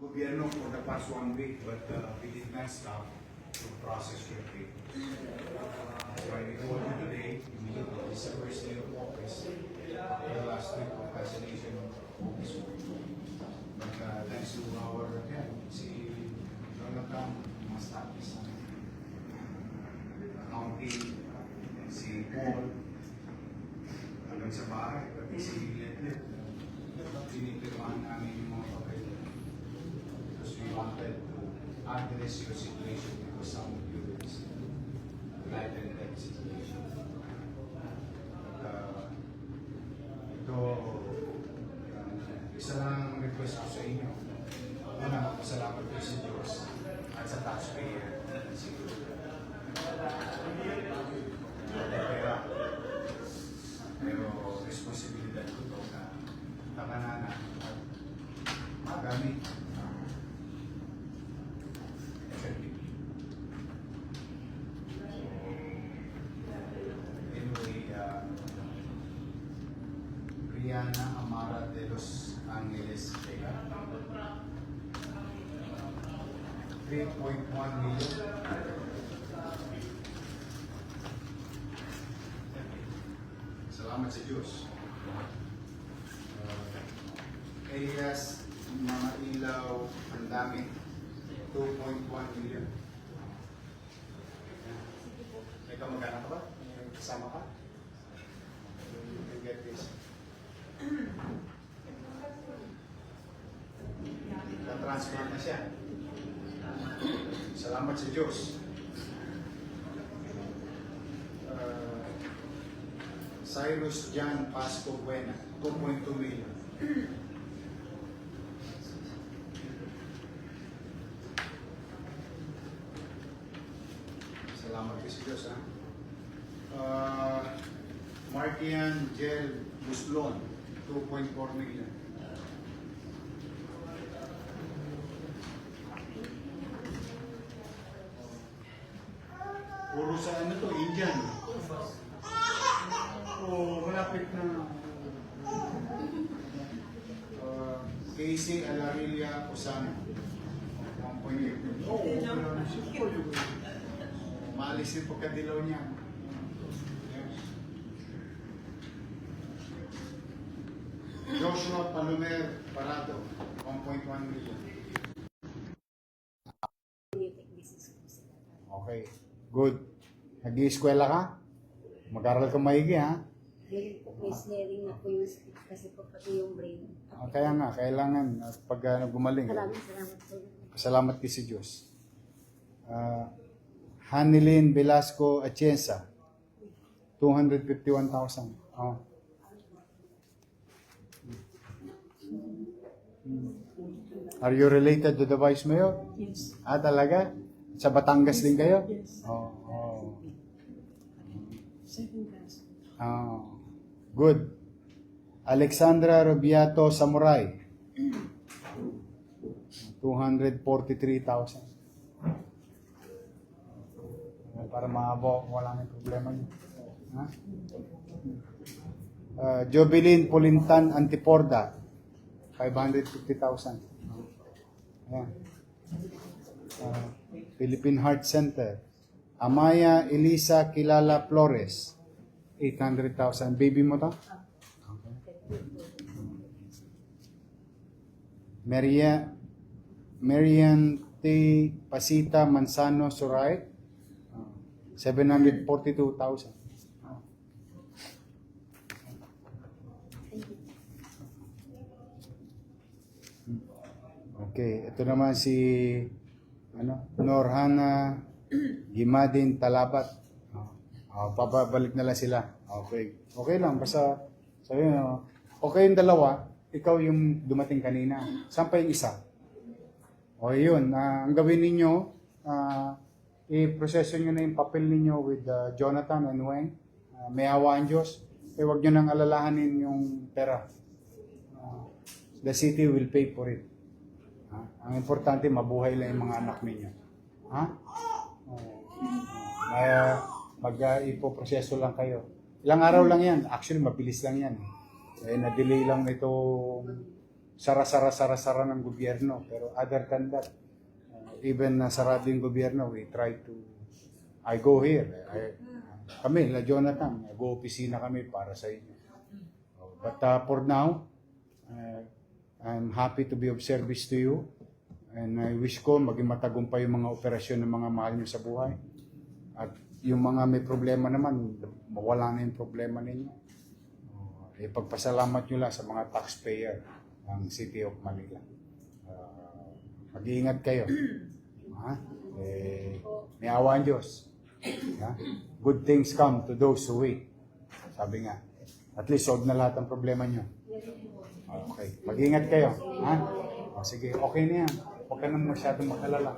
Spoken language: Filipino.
gobyerno for the past 1 week, but we did not stop to process your papers. That's why we told you today, immediately, this is the first day of office, the last week of cancellation of office. But thanks to our, si Jonathan, mas tapos na accounting, si Paul, hanggang sa bahay, pati si Letlet, pinipirmahan namin yung mga papel. Because we wanted to address your situation because some of you is life and death situation. At ito, isa lang ang request ko sa inyo. Una, salamat ko sa Diyos at sa taxpayer. Pero responsibilidad ko ito na takanana at magamit effectively. Anyway, Rihanna Amara de Los Angeles, 3.1 million. Salamat sa Diyos. Elias, mga ilaw, ang dami. 2.1 million. May kamag-anak ka ba? May kasama ka? You can get this. Na-transplant na siya. Salamat sa Diyos. Cyrus Jan Pasco Buena, 2.2 million. Salamat sa Diyos, ha? Martian Gel Buslon, 2.4 million. Puro sa ano to, Indian. Oh, malapit na. Casey Alarilia Osana, 1.8. Oo, maalis yung pagkadilaw niya. Joshua Palomer Parado, 1.1 million. Okay, good. Nag-i-eskwela ka? Mag-aral ka maigi, ha? May snaring na po yung kasi po pati yung brain. Kaya nga, kailangan pag gumaling. Maraming salamat po. Salamat kay si Diyos. Hanilin Velasco Atienza, 251,000. Oh. Are you related to the Vice Mayor? Yes. Talaga? Sa Batangas din kayo? Yes. Oh. Second class. Good. Alexandra Rubiato Samurai, 243,000. Para maabo, wala nang problema niyo. Ha? Jovelyn Pulintan Antiporda, 550,000. Ayan. Philippine Heart Center. Amaya Elisa Kilala Flores, 800,000. Baby mo to? Okay. Marian T. Pasita Manzano Suray, 742,000. Okay, ito naman si Norhana Gimadin Talabat. Pabalik na lang sila. Okay. Okay lang, basta sabi okay yung dalawa, ikaw yung dumating kanina. Saan pa yung isa? O yun, ang gawin ninyo, i-proseso nyo na yung papel ninyo with Jonathan and Wayne. May awa ang Diyos. Huwag nyo nang alalahanin yung pera. The city will pay for it. Ang importante, mabuhay lang yung mga anak ninyo. Ha? Ipoproseso lang kayo. Ilang araw lang yan. Actually, mabilis lang yan. Na-delay lang itong sara-sara ng gobyerno. Pero other than that, even na sarado yung gobyerno, we try to, I go here. Kami, La Jonathan, go-opisina kami para sa inyo. But for now, I'm happy to be of service to you. And I wish ko maging matagumpay yung mga operasyon ng mga mahal nyo sa buhay. At yung mga may problema naman, mawala na yung problema ninyo. Ipagpasalamat nyo lang sa mga taxpayer ng City of Manila. Mag-iingat kayo. Ha? May awa ang Diyos. Ha? Good things come to those who wait. Sabi nga. At least solve na lahat ng problema nyo. Okay. Mag-iingat kayo. Ha? O, sige, okay na yan. Huwag ka nang masyadong makalala.